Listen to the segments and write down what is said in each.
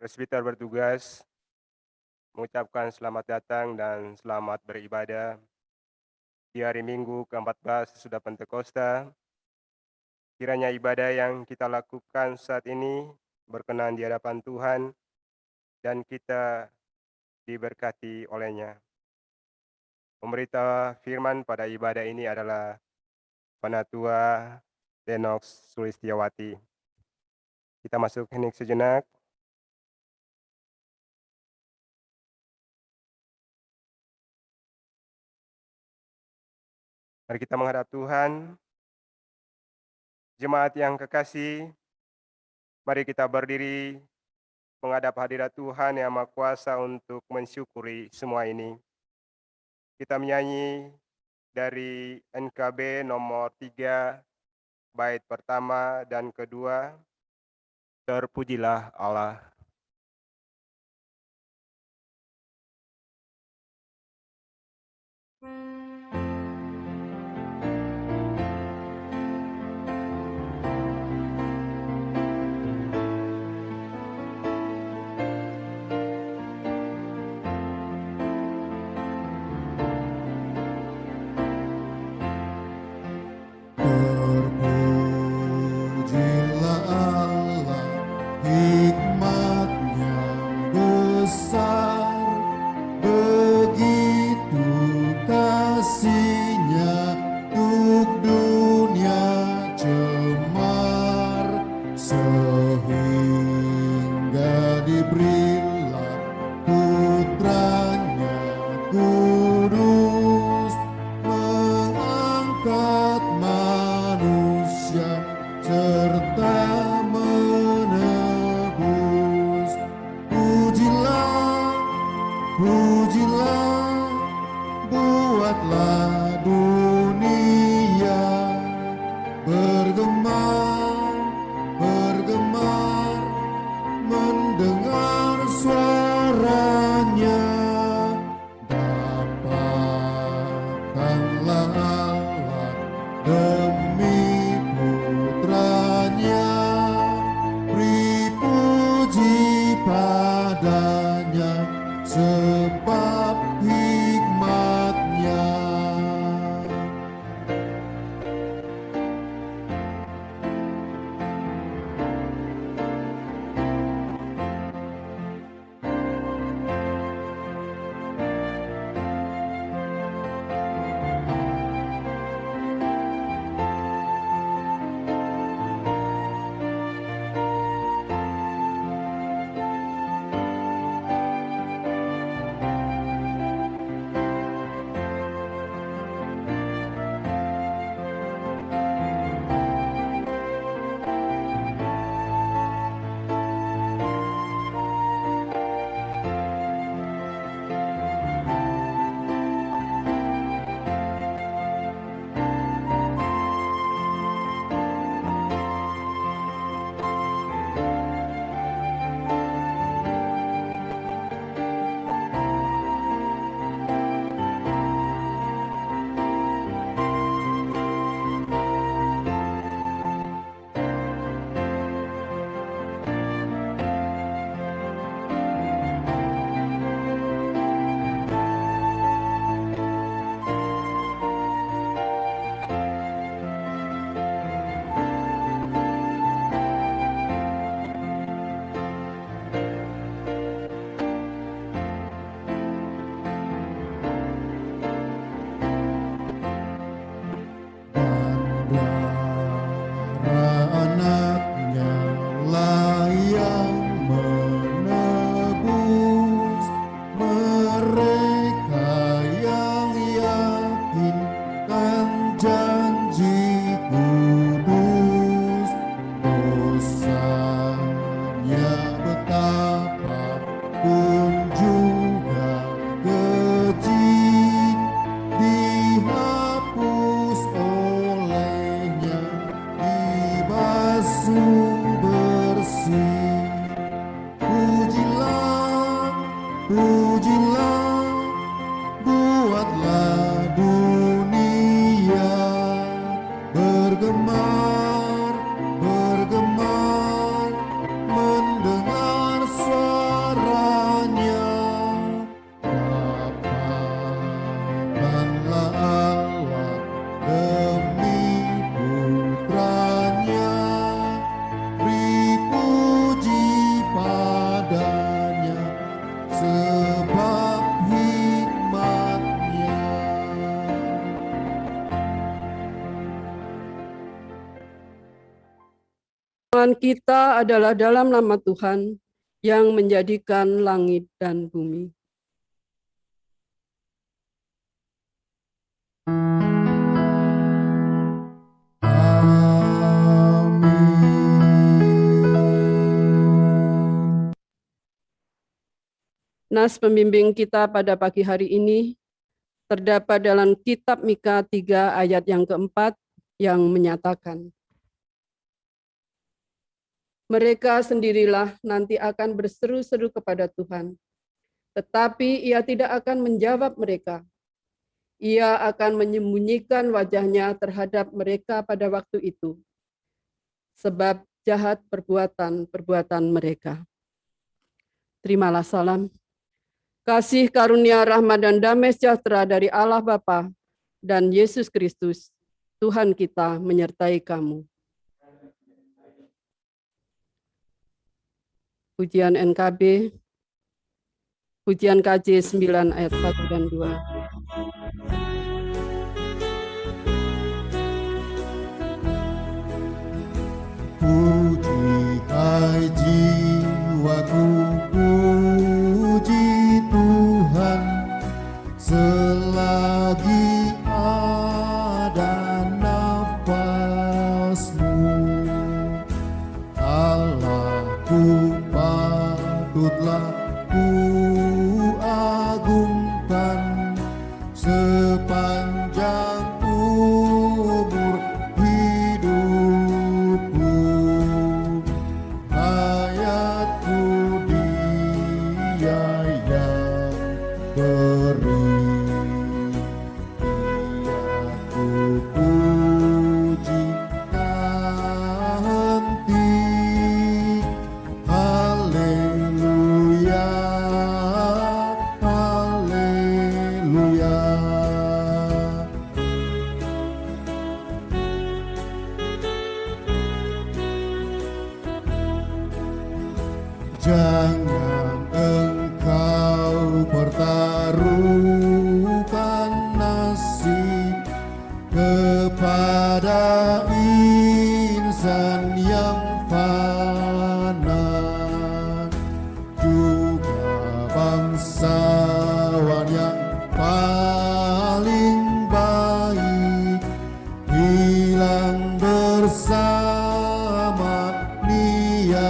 Presbiter bertugas mengucapkan selamat datang dan selamat beribadah di hari Minggu ke-14 sesudah Pentakosta. Kiranya ibadah yang kita lakukan saat ini berkenan di hadapan Tuhan dan kita diberkati olehnya. Pemberita firman pada ibadah ini adalah Penatua Denox Sulistiawati. Kita masuk hening sejenak. Mari kita menghadap Tuhan. Jemaat yang kekasih, mari kita berdiri menghadap hadirat Tuhan yang Maha Kuasa untuk mensyukuri semua ini. Kita menyanyi dari NKB nomor 3, bait pertama dan kedua, Terpujilah Allah. Terpujilah Allah, hikmat-Nya besar, begitu kasih-Nya untuk dunia cemar, sehingga diberilah Putranya kudus, mengangkat manusia serta menebus. Pujilah, pujilah, buatlah dunia bergema, bergemar, mendengar suaranya. Dapatkanlah Allah demi Putranya, beri puji padanya sebab hikmat-Nya. Permohonan kita adalah dalam nama Tuhan yang menjadikan langit dan bumi. Amin. Nas pembimbing kita pada pagi hari ini terdapat dalam kitab Mika 3 ayat yang keempat yang menyatakan, mereka sendirilah nanti akan berseru-seru kepada Tuhan, tetapi Ia tidak akan menjawab mereka. Ia akan menyembunyikan wajahnya terhadap mereka pada waktu itu, sebab jahat perbuatan-perbuatan mereka. Terimalah salam. Kasih karunia rahmat dan damai sejahtera dari Allah Bapa dan Yesus Kristus, Tuhan kita menyertai kamu. Pujian NKB, Pujian KJ 9 ayat 1 dan 2. Puji hai jiwaku, puji Tuhan, selagi ada nafasmu. Allahku patutlah ku agungkan sepanjang umur hidupku. Hayatku Dia yang beri, Dia ku puji tak henti. Haleluya, haleluya. Jangan engkau pertaruhkan nasib kepada insan yang fana, juga bangsawan yang paling baik hilang bersama niatnya.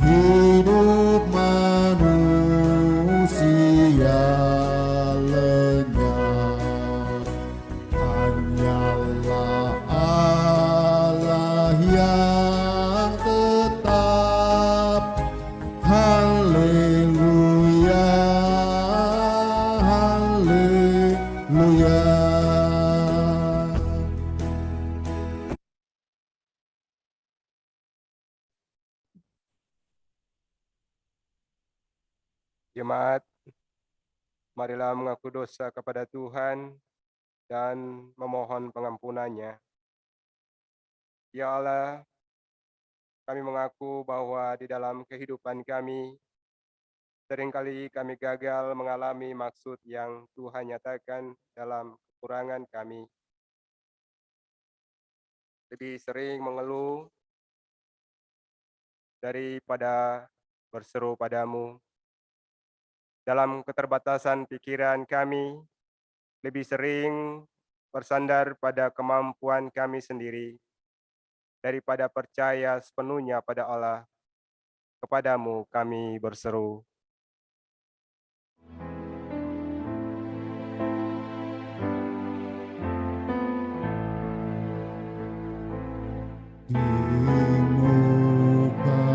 Hidup manusia lenyap, hanyalah Allah yang tetap. Haleluya, haleluya. Jemaat, marilah mengaku dosa kepada Tuhan dan memohon pengampunannya. Ya Allah, kami mengaku bahwa di dalam kehidupan kami, seringkali kami gagal mengalami maksud yang Tuhan nyatakan dalam kekurangan kami. Lebih sering mengeluh daripada berseru padamu. Dalam keterbatasan pikiran kami, lebih sering bersandar pada kemampuan kami sendiri daripada percaya sepenuhnya pada Allah. Kepadamu kami berseru. Di muka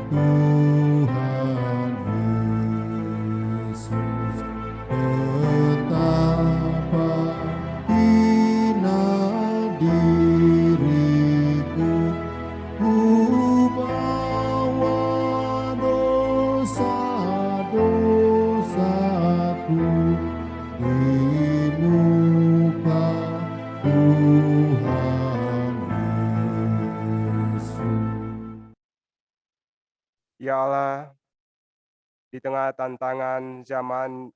Tuhan Yesus, betapa hina diriku, ku bawa dosa-dosaku di muka Tuhan Yesus. Ya Allah, di tengah tantangan zaman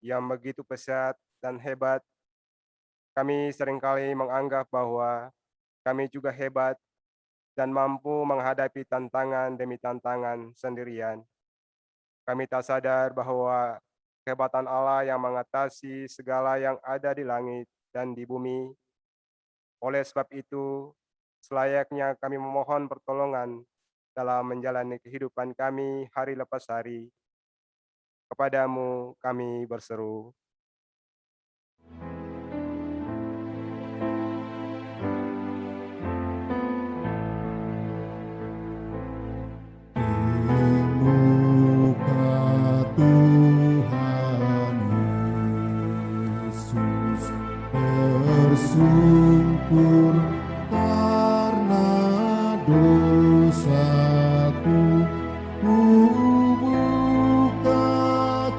yang begitu pesat dan hebat, kami seringkali menganggap bahwa kami juga hebat dan mampu menghadapi tantangan demi tantangan sendirian. Kami tak sadar bahwa kehebatan Allah yang mengatasi segala yang ada di langit dan di bumi. Oleh sebab itu, selayaknya kami memohon pertolongan dalam menjalani kehidupan kami hari lepas hari. Kepadamu kami berseru. Muka Tuhan Yesus tersungkur karena dosaku. Buka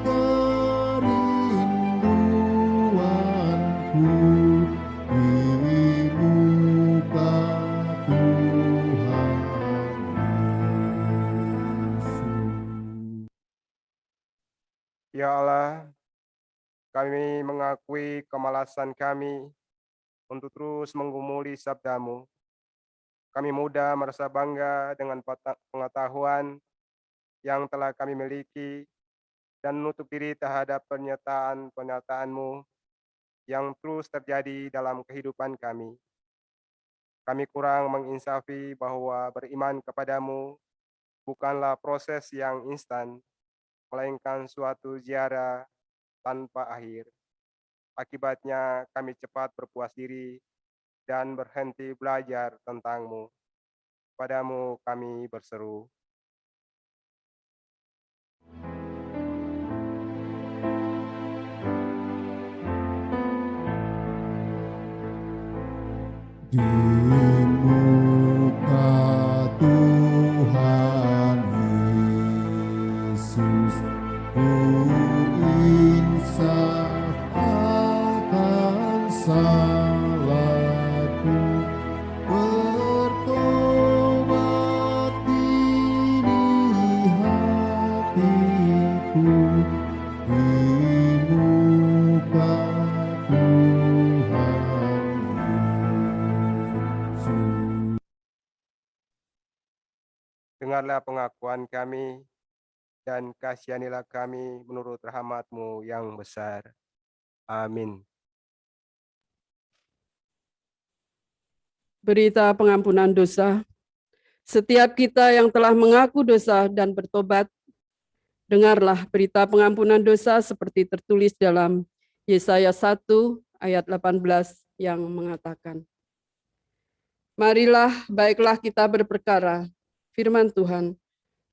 kerinduanku di muka Tuhan Yesus. Ya Allah, kami mengakui kemalasan kami untuk terus menggumuli sabdamu. Kami mudah merasa bangga dengan pengetahuan yang telah kami miliki dan menutup diri terhadap pernyataan-pernyataanmu yang terus terjadi dalam kehidupan kami. Kami kurang menginsafi bahwa beriman kepadamu bukanlah proses yang instan, melainkan suatu ziarah tanpa akhir. Akibatnya kami cepat berpuas diri dan berhenti belajar tentangmu. Padamu kami berseru. Di muka Tuhan Yesus ku insaf akan salahku, bertobat ini hatiku di muka Tuhan Yesus. Dengarlah pengakuan kami dan kasihanilah kami menurut rahmat-Mu yang besar. Amin. Berita pengampunan dosa. Setiap kita yang telah mengaku dosa dan bertobat, dengarlah berita pengampunan dosa seperti tertulis dalam Yesaya 1 ayat 18 yang mengatakan, marilah baiklah kita berperkara, firman Tuhan,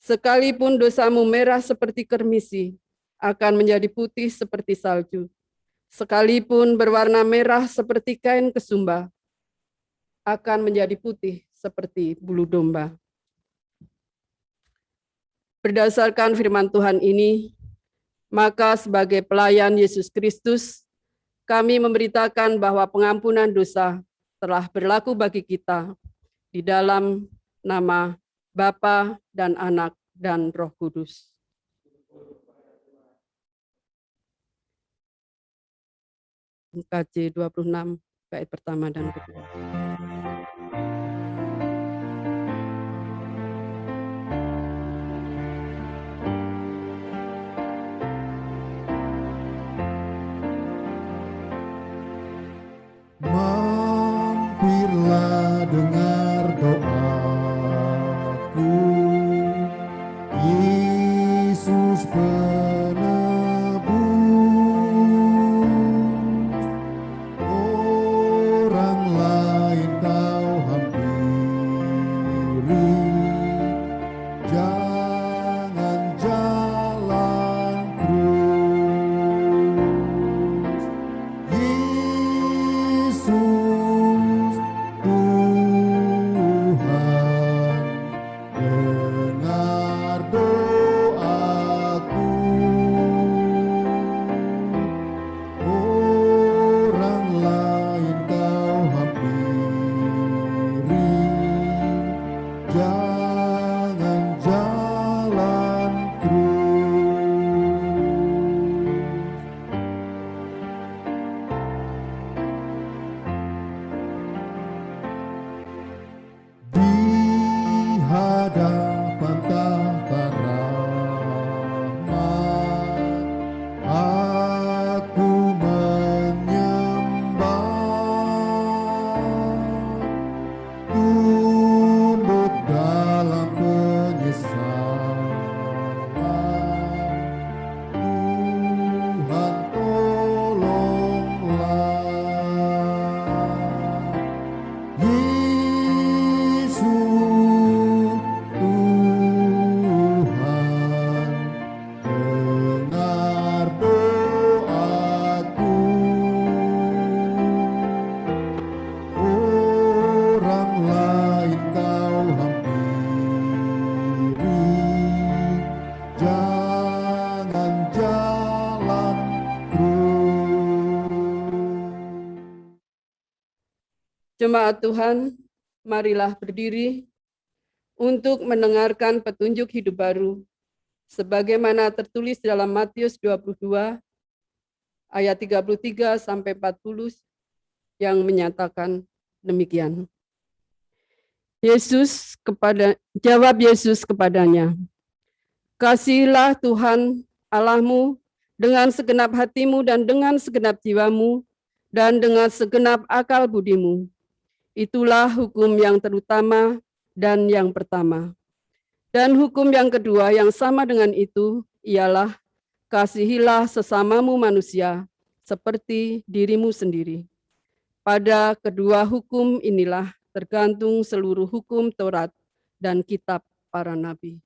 sekalipun dosamu merah seperti kermisi, akan menjadi putih seperti salju. Sekalipun berwarna merah seperti kain kesumba, akan menjadi putih seperti bulu domba. Berdasarkan firman Tuhan ini, maka sebagai pelayan Yesus Kristus, kami memberitakan bahwa pengampunan dosa telah berlaku bagi kita di dalam nama Bapa dan Anak dan Roh Kudus. KJ 26 bait pertama dan kedua. Mampirlah dengar doaku, Yesus penebus. Orang lain kau hampiri, jangan jalan terus. Yesus Tuhan Jemaat Tuhan, marilah berdiri untuk mendengarkan petunjuk hidup baru, sebagaimana tertulis dalam Matius 22 ayat 33 sampai 40 yang menyatakan demikian. Jawab Yesus kepadanya, "Kasihilah Tuhan Allahmu dengan segenap hatimu dan dengan segenap jiwamu dan dengan segenap akal budimu. Itulah hukum yang terutama dan yang pertama. Dan hukum yang kedua yang sama dengan itu ialah kasihilah sesamamu manusia seperti dirimu sendiri. Pada kedua hukum inilah tergantung seluruh hukum Taurat dan kitab para nabi."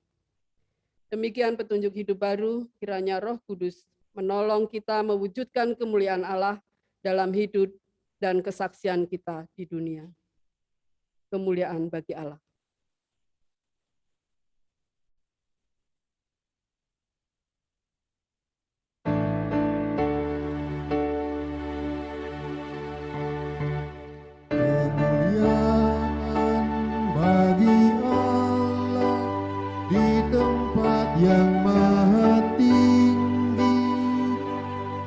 Demikian petunjuk hidup baru, kiranya Roh Kudus menolong kita mewujudkan kemuliaan Allah dalam hidup dan kesaksian kita di dunia. Kemuliaan bagi Allah. Kemuliaan bagi Allah di tempat yang maha tinggi,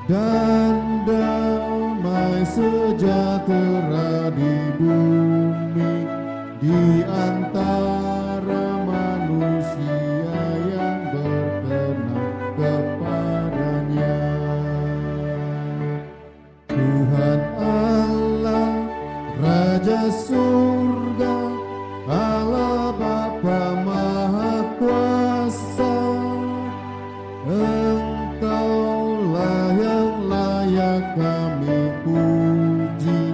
dan damai sejahtera di bumi di antara manusia yang berkenan kepadanya. Tuhan Allah, Raja surga, Allah Bapa Maha Kuasa, Engkaulah yang layak kami puji,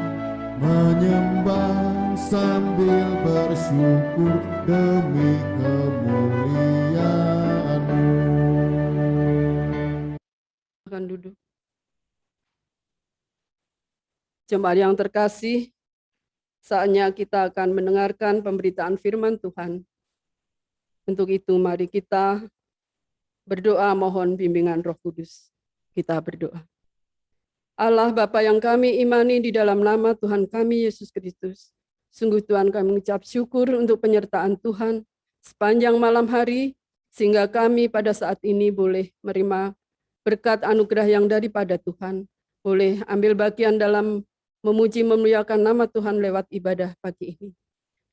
menyembah sambil bersyukur demi kemuliaan-Mu. Akan duduk. Jemaat yang terkasih, saatnya kita akan mendengarkan pemberitaan firman Tuhan. Untuk itu mari kita berdoa mohon bimbingan Roh Kudus. Kita berdoa. Allah Bapa yang kami imani di dalam nama Tuhan kami Yesus Kristus. Sungguh Tuhan kami mengucap syukur untuk penyertaan Tuhan sepanjang malam hari, sehingga kami pada saat ini boleh menerima berkat anugerah yang daripada Tuhan. Boleh ambil bagian dalam memuji memuliakan nama Tuhan lewat ibadah pagi ini.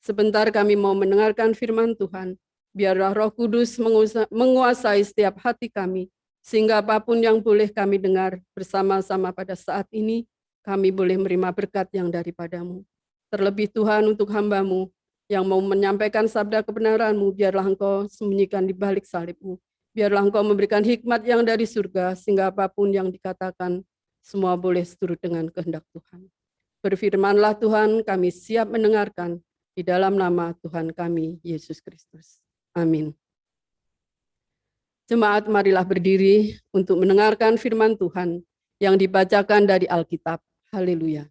Sebentar kami mau mendengarkan firman Tuhan. Biarlah Roh Kudus menguasai setiap hati kami, sehingga apapun yang boleh kami dengar bersama-sama pada saat ini, kami boleh menerima berkat yang daripada-Mu. Terlebih Tuhan untuk hamba-Mu yang mau menyampaikan sabda kebenaran-Mu, biarlah Engkau sembunyikan di balik salib-Mu. Biarlah Engkau memberikan hikmat yang dari surga, sehingga apapun yang dikatakan, semua boleh seturut dengan kehendak Tuhan. Berfirmanlah Tuhan, kami siap mendengarkan di dalam nama Tuhan kami, Yesus Kristus. Amin. Jemaat, marilah berdiri untuk mendengarkan firman Tuhan yang dibacakan dari Alkitab. Haleluya.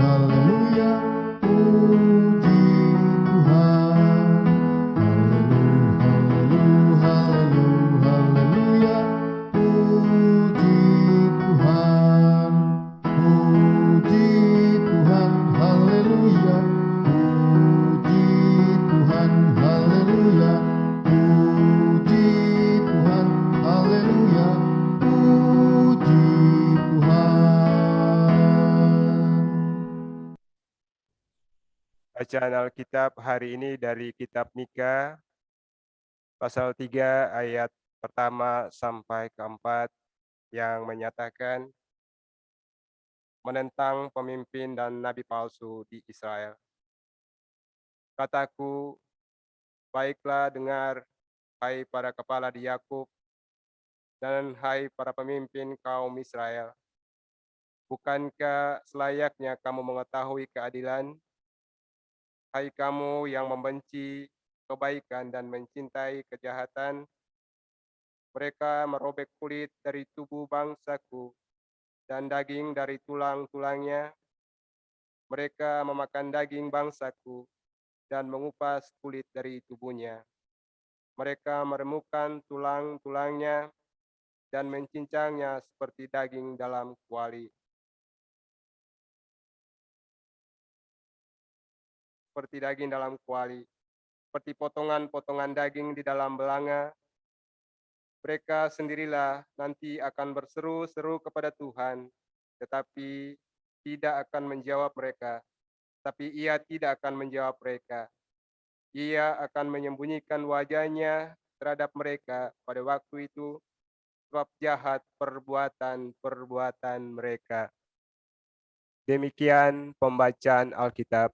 Haleluya, puji Tuhan. Haleluya, puji Tuhan. Puji Tuhan, haleluya. Puji Tuhan, haleluya. Puji Tuhan, haleluya. Puji Tuhan. Bacaan Alkitab hari ini dari kitab Mika, pasal 3 ayat pertama sampai keempat yang menyatakan menentang pemimpin dan nabi palsu di Israel. Kataku, baiklah dengar, hai para kepala di Yakub, dan hai para pemimpin kaum Israel. Bukankah selayaknya kamu mengetahui keadilan? Hai kamu yang membenci kebaikan dan mencintai kejahatan, mereka merobek kulit dari tubuh bangsaku dan daging dari tulang-tulangnya. Mereka memakan daging bangsaku dan mengupas kulit dari tubuhnya. Mereka meremukkan tulang-tulangnya dan mencincangnya seperti daging dalam kuali. Seperti potongan-potongan daging di dalam belanga. Mereka sendirilah nanti akan berseru-seru kepada Tuhan, tetapi tidak akan menjawab mereka. Tapi Ia tidak akan menjawab mereka. Ia akan menyembunyikan wajahnya terhadap mereka pada waktu itu, sebab jahat perbuatan-perbuatan mereka. Demikian pembacaan Alkitab.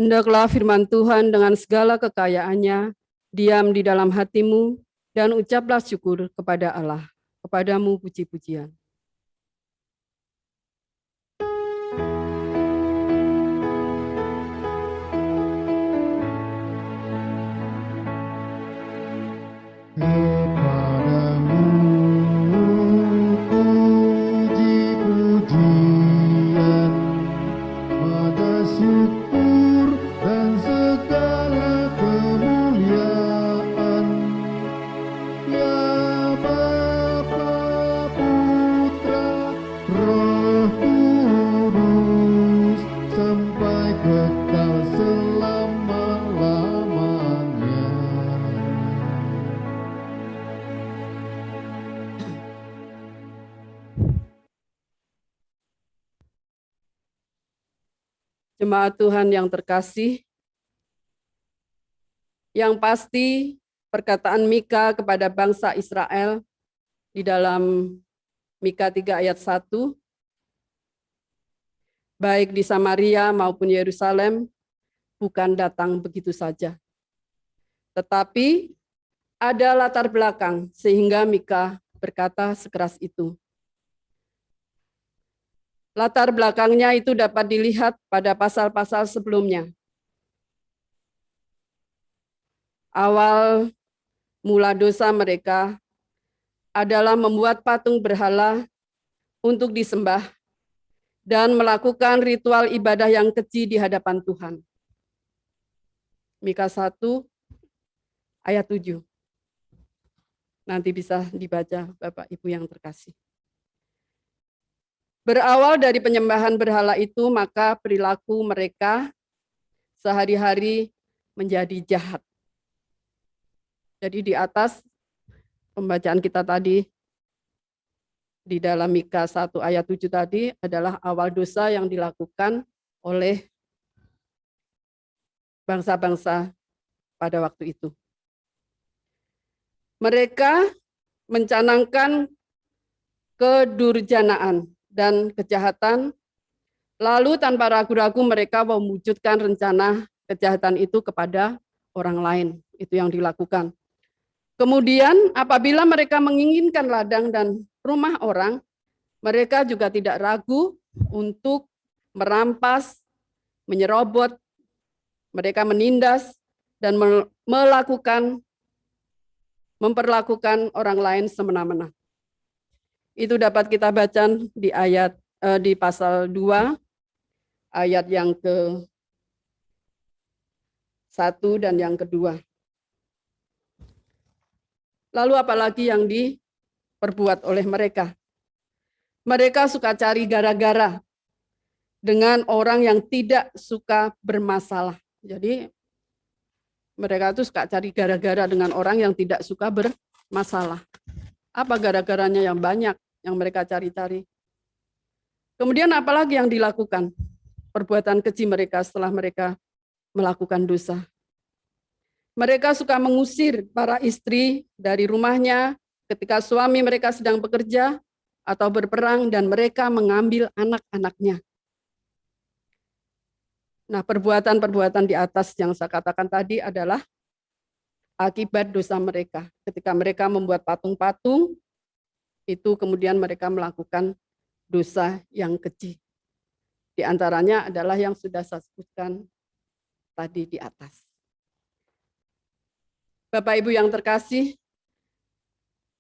Hendaklah firman Tuhan dengan segala kekayaannya diam di dalam hatimu, dan ucaplah syukur kepada Allah. Kepadamu puji-pujian. Kepadamu puji-pujian, pada syukur dan segala kemuliaan. Ya Bapa, Putra, Roh Kudus, sampai kekal selama-lamanya. Jemaat Tuhan yang terkasih, yang pasti perkataan Mika kepada bangsa Israel di dalam Mika 3 ayat 1, baik di Samaria maupun Yerusalem, bukan datang begitu saja. Tetapi ada latar belakang sehingga Mika berkata sekeras itu. Latar belakangnya itu dapat dilihat pada pasal-pasal sebelumnya. Awal mula dosa mereka adalah membuat patung berhala untuk disembah dan melakukan ritual ibadah yang keji di hadapan Tuhan. Mika 1 ayat 7. Nanti bisa dibaca Bapak Ibu yang terkasih. Berawal dari penyembahan berhala itu, maka perilaku mereka sehari-hari menjadi jahat. Jadi di atas pembacaan kita tadi di dalam Mika 1 ayat 7 tadi adalah awal dosa yang dilakukan oleh bangsa-bangsa pada waktu itu. Mereka mencanangkan kedurjanaan dan kejahatan, lalu tanpa ragu-ragu mereka mewujudkan rencana kejahatan itu kepada orang lain. Itu yang dilakukan. Kemudian apabila mereka menginginkan ladang dan rumah orang, mereka juga tidak ragu untuk merampas, menyerobot, mereka menindas, dan memperlakukan orang lain semena-mena. Itu dapat kita baca di di pasal 2 ayat yang ke-1 dan yang kedua. Lalu apalagi yang diperbuat oleh mereka? Mereka suka cari gara-gara dengan orang yang tidak suka bermasalah. Jadi mereka itu suka cari gara-gara dengan orang yang tidak suka bermasalah. Apa gara-garanya yang banyak yang mereka cari-cari? Kemudian apalagi yang dilakukan? Perbuatan keji mereka setelah mereka melakukan dosa. Mereka suka mengusir para istri dari rumahnya ketika suami mereka sedang bekerja atau berperang, dan mereka mengambil anak-anaknya. Nah, perbuatan-perbuatan di atas yang saya katakan tadi adalah akibat dosa mereka. Ketika mereka membuat patung-patung, itu kemudian mereka melakukan dosa yang keji. Di antaranya adalah yang sudah saya sebutkan tadi di atas. Bapak Ibu yang terkasih,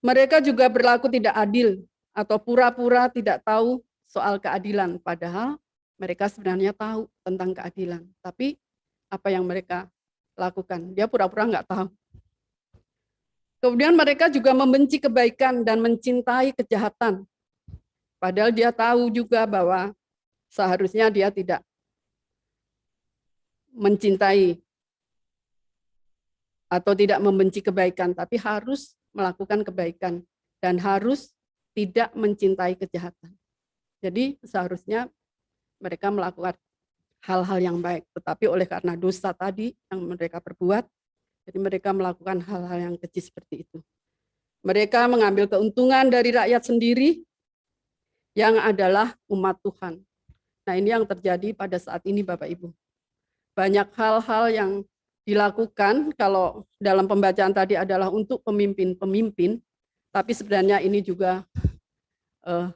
mereka juga berlaku tidak adil atau pura-pura tidak tahu soal keadilan, padahal mereka sebenarnya tahu tentang keadilan. Tapi apa yang mereka lakukan? Dia pura-pura nggak tahu. Kemudian mereka juga membenci kebaikan dan mencintai kejahatan. Padahal dia tahu juga bahwa seharusnya dia tidak mencintai atau tidak membenci kebaikan, tapi harus melakukan kebaikan dan harus tidak mencintai kejahatan. Jadi seharusnya mereka melakukan hal-hal yang baik, tetapi oleh karena dosa tadi yang mereka perbuat, jadi mereka melakukan hal-hal yang keji seperti itu. Mereka mengambil keuntungan dari rakyat sendiri yang adalah umat Tuhan. Nah, ini yang terjadi pada saat ini Bapak Ibu. Banyak hal-hal yang dilakukan kalau dalam pembacaan tadi adalah untuk pemimpin-pemimpin, tapi sebenarnya ini juga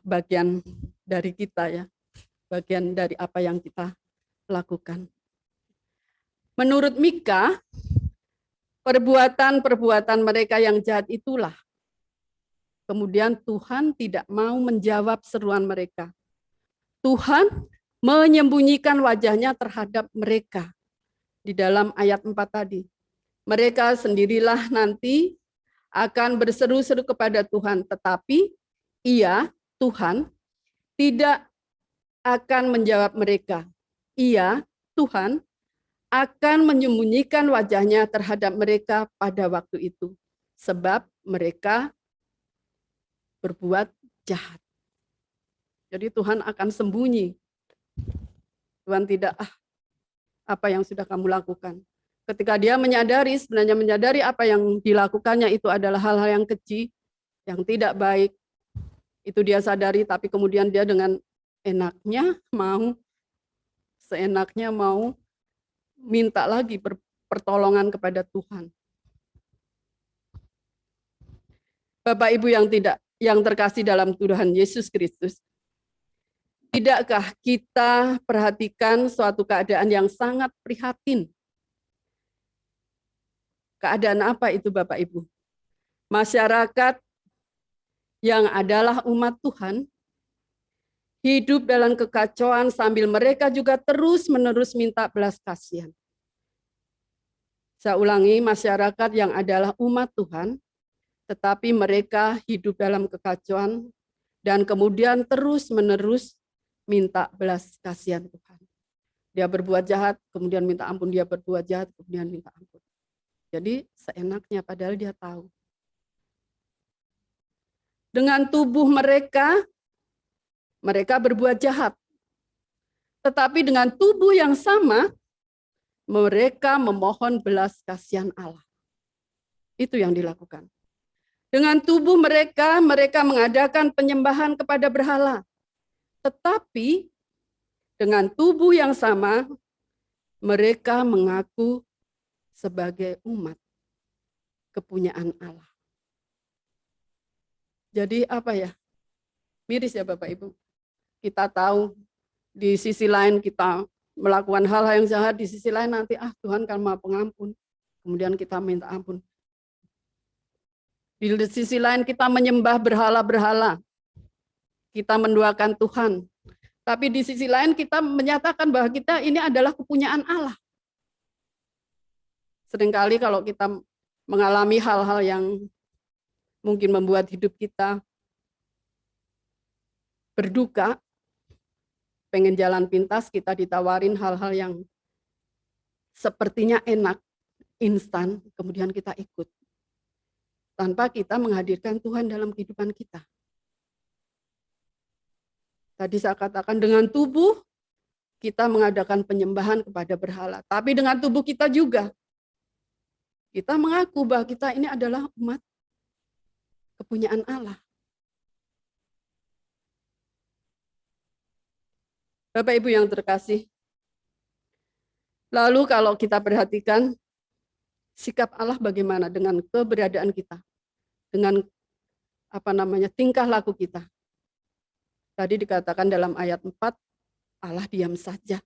bagian dari kita ya, bagian dari apa yang kita lakukan. Menurut Mika, perbuatan-perbuatan mereka yang jahat itulah kemudian Tuhan tidak mau menjawab seruan mereka. Tuhan menyembunyikan wajahnya terhadap mereka. Di dalam ayat 4 tadi. Mereka sendirilah nanti akan berseru-seru kepada Tuhan, tetapi Ia, Tuhan, tidak akan menjawab mereka. Ia, Tuhan, akan menyembunyikan wajahnya terhadap mereka pada waktu itu, sebab mereka berbuat jahat. Jadi Tuhan akan sembunyi. Tuhan tidak, apa yang sudah kamu lakukan. Ketika dia sebenarnya menyadari apa yang dilakukannya itu adalah hal-hal yang keji, yang tidak baik, itu dia sadari, tapi kemudian dia dengan seenaknya mau minta lagi pertolongan kepada Tuhan. Bapak Ibu yang terkasih dalam Tuhan Yesus Kristus, tidakkah kita perhatikan suatu keadaan yang sangat prihatin? Keadaan apa itu Bapak Ibu? Masyarakat yang adalah umat Tuhan hidup dalam kekacauan sambil mereka juga terus-menerus minta belas kasihan. Saya ulangi, masyarakat yang adalah umat Tuhan, tetapi mereka hidup dalam kekacauan dan kemudian terus-menerus minta belas kasihan Tuhan. Dia berbuat jahat, kemudian minta ampun, dia berbuat jahat, kemudian minta ampun. Jadi seenaknya padahal dia tahu. Dengan tubuh mereka berbuat jahat. Tetapi dengan tubuh yang sama, mereka memohon belas kasihan Allah. Itu yang dilakukan. Dengan tubuh mereka mengadakan penyembahan kepada berhala. Tetapi dengan tubuh yang sama, mereka mengaku sebagai umat kepunyaan Allah. Jadi apa ya? Miris ya Bapak Ibu. Kita tahu di sisi lain kita melakukan hal-hal yang jahat, di sisi lain nanti Tuhan kan Maha Pengampun. Kemudian kita minta ampun. Di sisi lain kita menyembah berhala-berhala. Kita mendoakan Tuhan. Tapi di sisi lain kita menyatakan bahwa kita ini adalah kepunyaan Allah. Seringkali kalau kita mengalami hal-hal yang mungkin membuat hidup kita berduka, pengen jalan pintas, kita ditawarin hal-hal yang sepertinya enak, instan, kemudian kita ikut. Tanpa kita menghadirkan Tuhan dalam kehidupan kita. Tadi saya katakan dengan tubuh kita mengadakan penyembahan kepada berhala. Tapi dengan tubuh kita juga. Kita mengaku bahwa kita ini adalah umat kepunyaan Allah. Bapak Ibu yang terkasih. Lalu kalau kita perhatikan sikap Allah bagaimana dengan keberadaan kita. Dengan tingkah laku kita. Tadi dikatakan dalam ayat 4, Allah diam saja.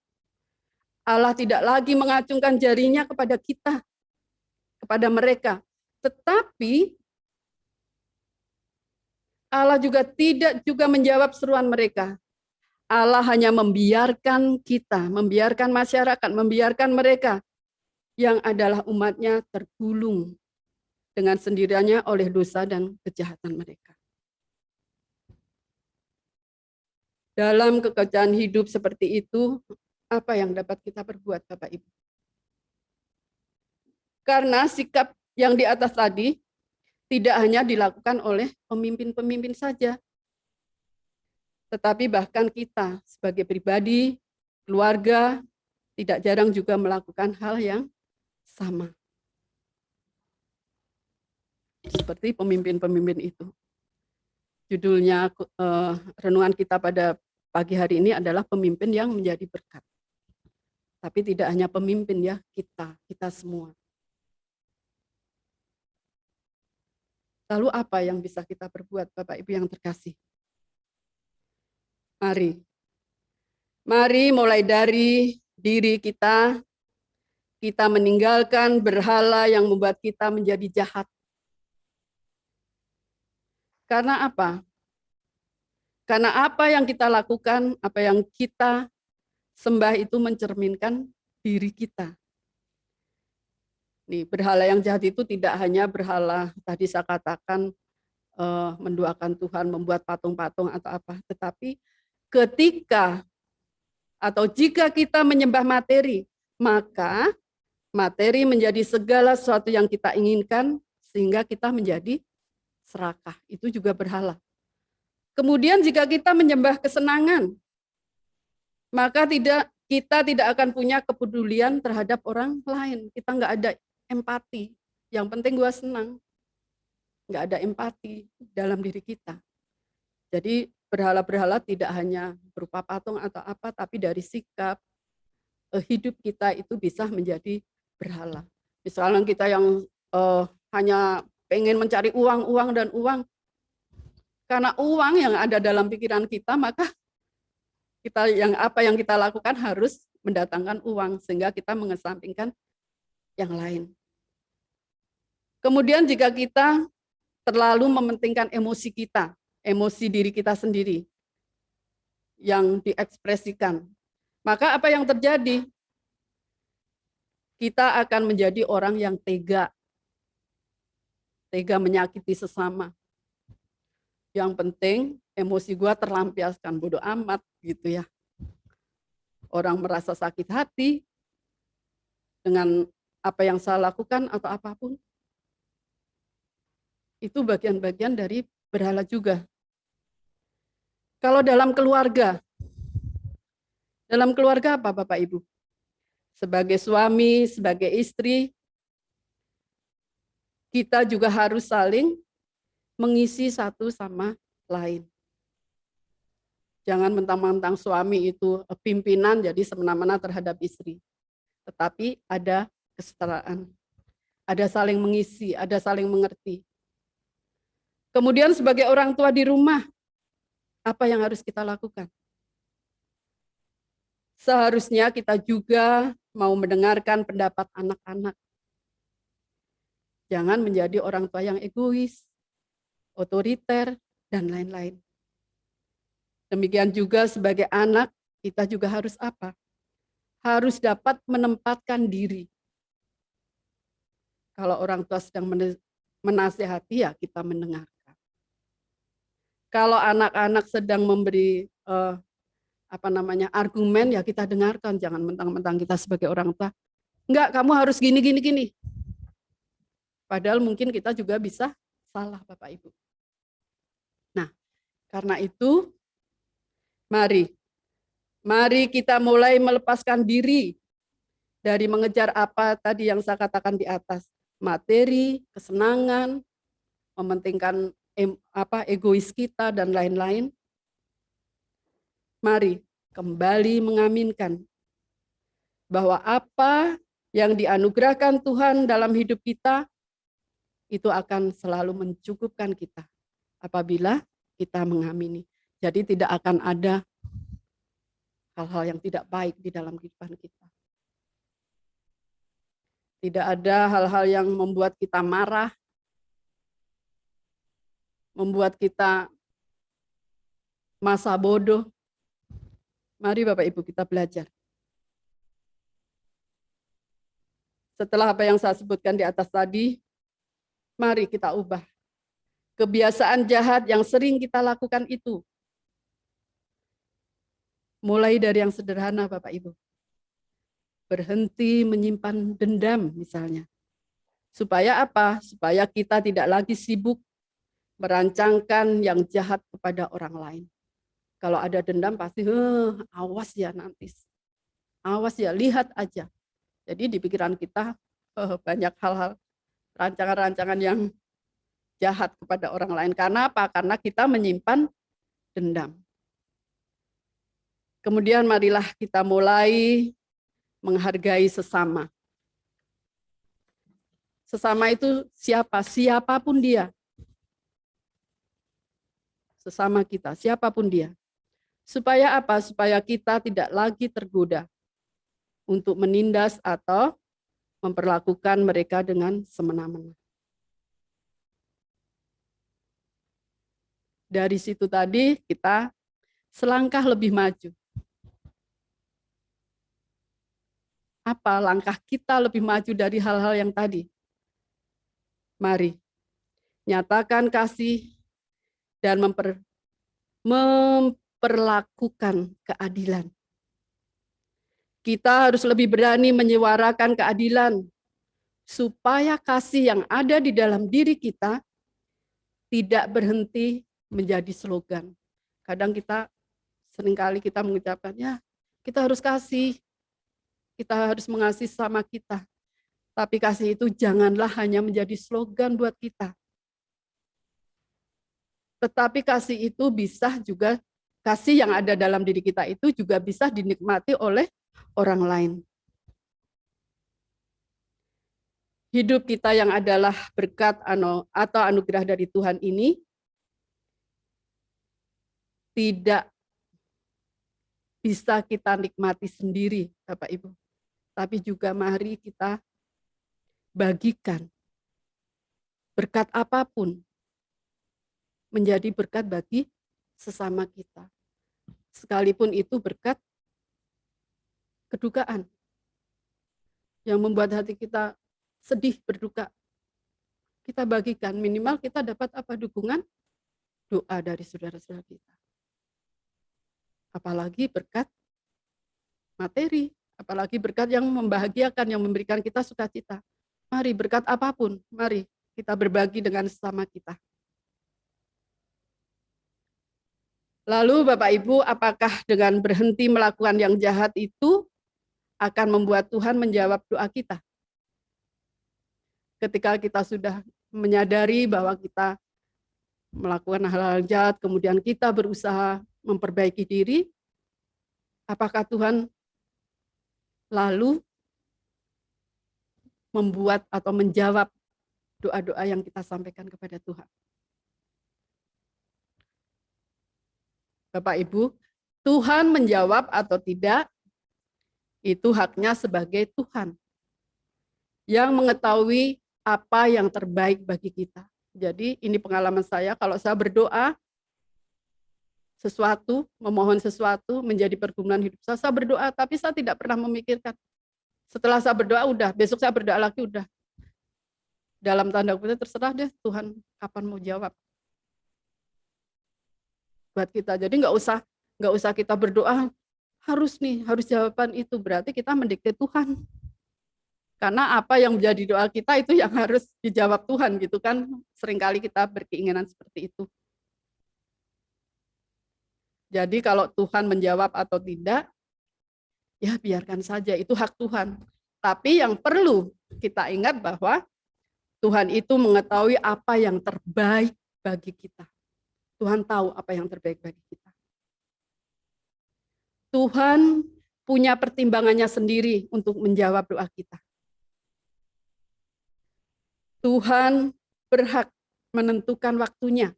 Allah tidak lagi mengacungkan jarinya kepada kita, kepada mereka. Tetapi Allah juga tidak juga menjawab seruan mereka. Allah hanya membiarkan kita, membiarkan masyarakat, membiarkan mereka yang adalah umatnya tergulung dengan sendirinya oleh dosa dan kejahatan mereka. Dalam kekecewaan hidup seperti itu, apa yang dapat kita perbuat, Bapak Ibu? Karena sikap yang di atas tadi tidak hanya dilakukan oleh pemimpin-pemimpin saja, tetapi bahkan kita sebagai pribadi, keluarga, tidak jarang juga melakukan hal yang sama. Seperti pemimpin-pemimpin itu. Judulnya renungan kita pada pagi hari ini adalah pemimpin yang menjadi berkat. Tapi tidak hanya pemimpin ya, kita semua. Lalu apa yang bisa kita perbuat, Bapak Ibu yang terkasih? Mari mulai dari diri kita meninggalkan berhala yang membuat kita menjadi jahat. Karena apa? Karena apa yang kita lakukan, apa yang kita sembah itu mencerminkan diri kita. Nih, berhala yang jahat itu tidak hanya berhala tadi saya katakan mendoakan Tuhan, membuat patung-patung atau apa, tetapi ketika atau jika kita menyembah materi, maka materi menjadi segala sesuatu yang kita inginkan sehingga kita menjadi serakah. Itu juga berhala. Kemudian jika kita menyembah kesenangan, maka kita tidak akan punya kepedulian terhadap orang lain. Kita nggak ada empati. Yang penting gua senang. Nggak ada empati dalam diri kita. Jadi berhala-berhala tidak hanya berupa patung atau apa, tapi dari sikap hidup kita itu bisa menjadi berhala. Misalnya kita yang hanya pengen mencari uang dan uang, karena uang yang ada dalam pikiran kita, maka apa yang kita lakukan harus mendatangkan uang sehingga kita mengesampingkan yang lain. Kemudian jika kita terlalu mementingkan emosi kita, emosi diri kita sendiri yang diekspresikan, maka apa yang terjadi? Kita akan menjadi orang yang tega menyakiti sesama. Yang penting emosi gua terlampiaskan, bodoh amat gitu ya. Orang merasa sakit hati dengan apa yang saya lakukan atau apapun. Itu bagian-bagian dari berhala juga. Kalau dalam keluarga apa Bapak Ibu? Sebagai suami, sebagai istri, kita juga harus saling mengisi satu sama lain. Jangan mentang-mentang suami itu pimpinan jadi semena-mena terhadap istri. Tetapi ada kesetaraan. Ada saling mengisi, ada saling mengerti. Kemudian sebagai orang tua di rumah, apa yang harus kita lakukan? Seharusnya kita juga mau mendengarkan pendapat anak-anak. Jangan menjadi orang tua yang egois, otoriter, dan lain-lain. Demikian juga sebagai anak, kita juga harus apa? Harus dapat menempatkan diri. Kalau orang tua sedang menasihati, ya kita mendengarkan. Kalau anak-anak sedang memberi argumen, ya kita dengarkan. Jangan mentang-mentang kita sebagai orang tua, enggak, kamu harus gini. Padahal mungkin kita juga bisa salah, Bapak Ibu. Nah, karena itu, mari kita mulai melepaskan diri dari mengejar apa tadi yang saya katakan di atas. Materi, kesenangan, mementingkan egois kita dan lain-lain. Mari kembali mengaminkan bahwa apa yang dianugerahkan Tuhan dalam hidup kita itu akan selalu mencukupkan kita apabila kita mengamini. Jadi tidak akan ada hal-hal yang tidak baik di dalam kehidupan kita. Tidak ada hal-hal yang membuat kita marah, membuat kita masa bodoh. Mari Bapak Ibu kita belajar. Setelah apa yang saya sebutkan di atas tadi, mari kita ubah. Kebiasaan jahat yang sering kita lakukan itu. Mulai dari yang sederhana Bapak Ibu. Berhenti menyimpan dendam misalnya. Supaya apa? Supaya kita tidak lagi sibuk merancangkan yang jahat kepada orang lain. Kalau ada dendam pasti, awas ya nanti. Awas ya, lihat aja. Jadi di pikiran kita banyak hal-hal, rancangan-rancangan yang jahat kepada orang lain. Karena apa? Karena kita menyimpan dendam. Kemudian marilah kita mulai menghargai sesama. Sesama itu siapa? Siapapun dia. Sesama kita, siapapun dia. Supaya apa? Supaya kita tidak lagi tergoda untuk menindas atau memperlakukan mereka dengan semena-mena. Dari situ tadi kita selangkah lebih maju. Apa langkah kita lebih maju dari hal-hal yang tadi? Mari, nyatakan kasih dan memperlakukan keadilan. Kita harus lebih berani menyuarakan keadilan, supaya kasih yang ada di dalam diri kita tidak berhenti menjadi slogan. Kadang seringkali kita mengucapkan, ya kita harus kasih, kita harus mengasihi sama kita. Tapi kasih itu janganlah hanya menjadi slogan buat kita. Tetapi kasih itu bisa juga, kasih yang ada dalam diri kita itu juga bisa dinikmati oleh orang lain. Hidup kita yang adalah berkat atau anugerah dari Tuhan ini tidak bisa kita nikmati sendiri, Bapak Ibu. Tapi juga mari kita bagikan berkat apapun menjadi berkat bagi sesama kita. Sekalipun itu berkat kedukaan yang membuat hati kita sedih, berduka. Kita bagikan, minimal kita dapat apa? Dukungan, doa dari saudara-saudara kita. Apalagi berkat materi, apalagi berkat yang membahagiakan, yang memberikan kita sukacita. Mari berkat apapun, mari kita berbagi dengan sesama kita. Lalu Bapak Ibu, apakah dengan berhenti melakukan yang jahat itu akan membuat Tuhan menjawab doa kita? Ketika kita sudah menyadari bahwa kita melakukan hal-hal jahat, kemudian kita berusaha memperbaiki diri, apakah Tuhan lalu membuat atau menjawab doa-doa yang kita sampaikan kepada Tuhan? Bapak Ibu, Tuhan menjawab atau tidak, itu haknya sebagai Tuhan yang mengetahui apa yang terbaik bagi kita. Jadi ini pengalaman saya, kalau saya berdoa sesuatu, memohon sesuatu menjadi pergumulan hidup saya berdoa, tapi saya tidak pernah memikirkan. Setelah saya berdoa, udah, besok saya berdoa lagi, udah. Dalam tanda kutip terserah deh Tuhan kapan mau jawab. Buat kita, jadi nggak usah kita berdoa harus jawaban itu, berarti kita mendikte Tuhan. Karena apa yang menjadi doa kita itu yang harus dijawab Tuhan gitu kan. Seringkali kita berkeinginan seperti itu. Jadi kalau Tuhan menjawab atau tidak, ya biarkan saja, itu hak Tuhan. Tapi yang perlu kita ingat bahwa Tuhan itu mengetahui apa yang terbaik bagi kita. Tuhan tahu apa yang terbaik bagi kita. Tuhan punya pertimbangannya sendiri untuk menjawab doa kita. Tuhan berhak menentukan waktunya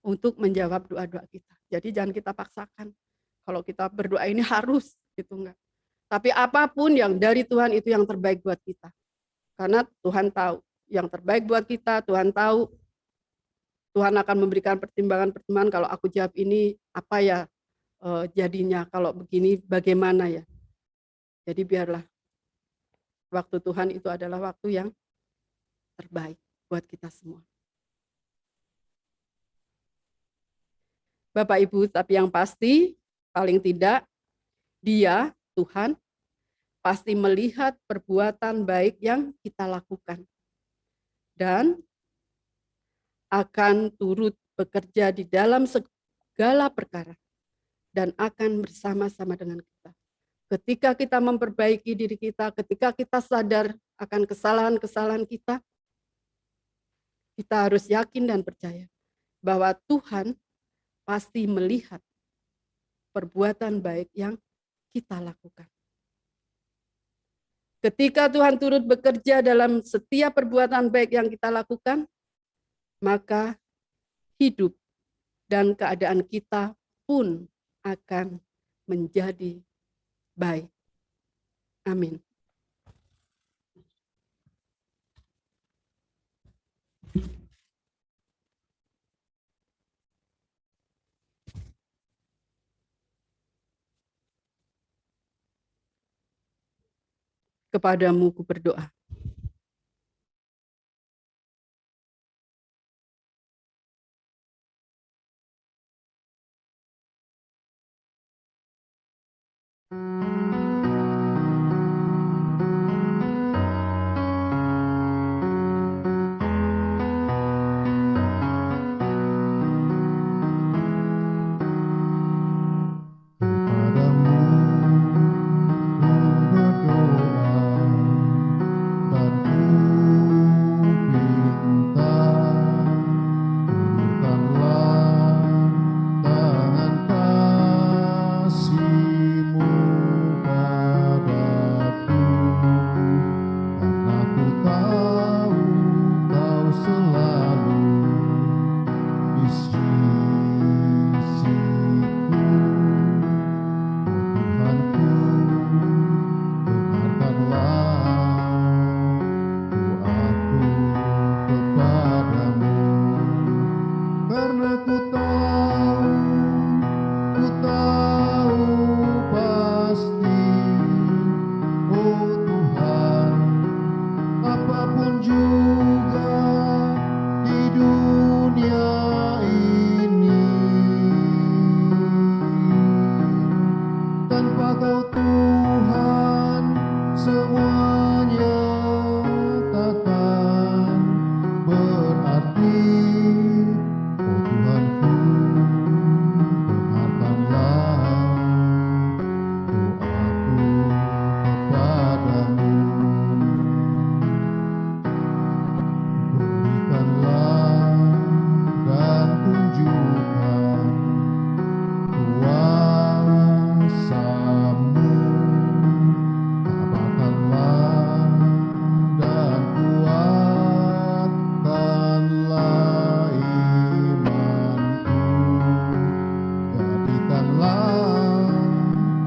untuk menjawab doa-doa kita. Jadi jangan kita paksakan. Kalau kita berdoa ini harus, gitu enggak. Tapi apapun yang dari Tuhan itu yang terbaik buat kita. Karena Tuhan tahu yang terbaik buat kita, Tuhan tahu Tuhan akan memberikan pertimbangan-pertimbangan, kalau aku jawab ini apa ya jadinya, kalau begini bagaimana ya. Jadi biarlah waktu Tuhan itu adalah waktu yang terbaik buat kita semua. Bapak Ibu, tapi yang pasti paling tidak Dia, Tuhan, pasti melihat perbuatan baik yang kita lakukan dan akan turut bekerja di dalam segala perkara dan akan bersama-sama dengan kita. Ketika kita memperbaiki diri kita, ketika kita sadar akan kesalahan-kesalahan kita harus yakin dan percaya bahwa Tuhan pasti melihat perbuatan baik yang kita lakukan. Ketika Tuhan turut bekerja dalam setiap perbuatan baik yang kita lakukan, maka hidup dan keadaan kita pun akan menjadi baik. Amin. Kepadamu ku berdoa. Kepadamu ku berdoa dan ku minta, ulurkanlah tangan kasih-Mu padaku, karena ku tahu Kau selalu di sisiku. Tuhanku, dengarkanlah doaku kepadamu, karena ku tahu pasti, oh Tuhan, apapun juga di dunia ini, tanpa Kau Tuhan semuanya takkan berarti. Oh Tuhanku, dengarkanlah doaku kepadamu. Berikanlah dan tunjukkan kuasa-Mu, tabahkanlah dan kuatkanlah imanku, jadikanlah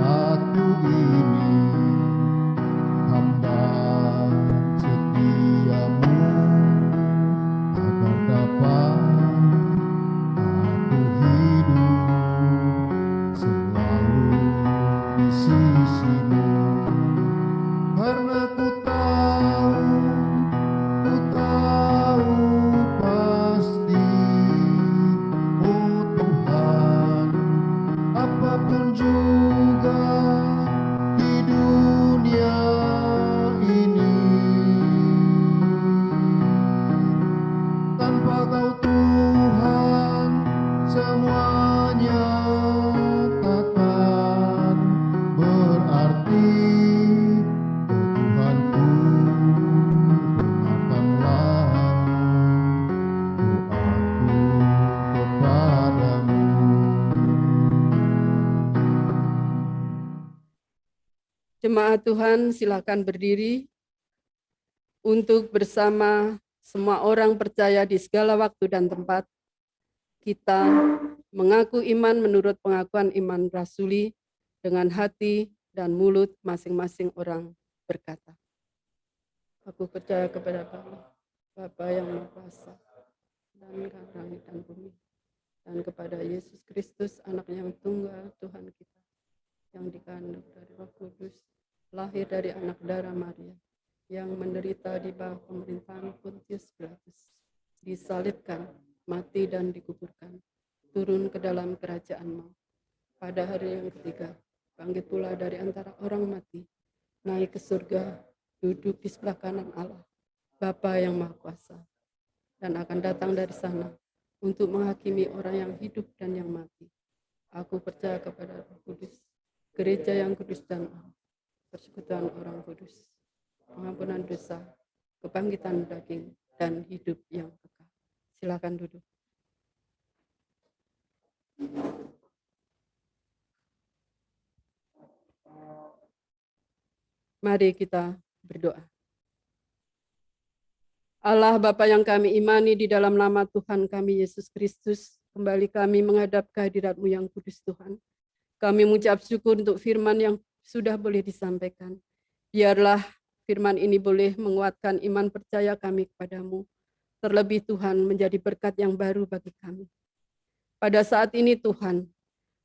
aku ini hamba setia-Mu, agar dapat aku hidup selalu di sisi-Mu, karena ku tahu pasti, oh Tuhan, apapun juga di dunia ini, tanpa Kau Tuhan semuanya takkan berarti. Oh Tuhanku, dengarkanlah doaku kepadamu. Jemaat Tuhan, silakan berdiri untuk bersama semua orang percaya di segala waktu dan tempat. Kita mengaku iman menurut pengakuan iman rasuli dengan hati dan mulut masing-masing orang berkata, aku percaya kepada Bapa yang Maha Kuasa, dan langit dan bumi, dan kepada Yesus Kristus, anak yang tunggal Tuhan kita, yang dikandung dari Roh Kudus, lahir dari anak darah Maria, yang menderita di bawah pemerintahan Pontius Pilatus, disalibkan, mati dan dikuburkan, turun ke dalam kerajaan maut. Pada hari yang ketiga, bangkit pula dari antara orang mati, naik ke surga, duduk di sebelah kanan Allah, Bapa yang Maha Kuasa, dan akan datang dari sana untuk menghakimi orang yang hidup dan yang mati. Aku percaya kepada Roh Kudus, gereja yang kudus dan am, persekutuan orang kudus, pengampunan dosa, kebangkitan daging, dan hidup yang kekal. Silakan duduk. Mari kita berdoa. Allah Bapa yang kami imani, di dalam nama Tuhan kami Yesus Kristus, kembali kami menghadap kehadirat-Mu yang kudus Tuhan. Kami mengucap syukur untuk firman yang sudah boleh disampaikan. Biarlah firman ini boleh menguatkan iman percaya kami kepadamu. Terlebih Tuhan menjadi berkat yang baru bagi kami. Pada saat ini Tuhan,